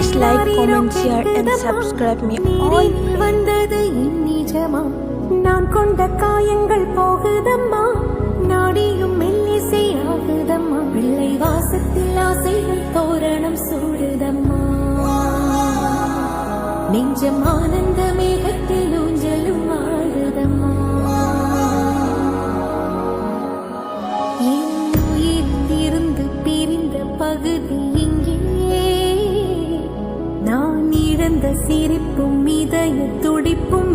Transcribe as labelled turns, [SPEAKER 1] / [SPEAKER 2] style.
[SPEAKER 1] Please like, comment, share and subscribe me all.
[SPEAKER 2] வந்தது நிஜமா நான் கொண்ட காயங்கள் போகுதம்மா நாடியும் மெல்லிசை ஆகுதம்மா பிள்ளை வாசத்தில் ஆசைகள் தோரணம் சூடுதம்மா நெஞ்சம் ஆனந்த மேகத்தில் ஊஞ்சலும் ஆடுதம்மா என் உயிரிலிருந்து பிரிந்த பகுதி இங்கே நான் இழந்த சிரிப்பும் இதய துடிப்பும்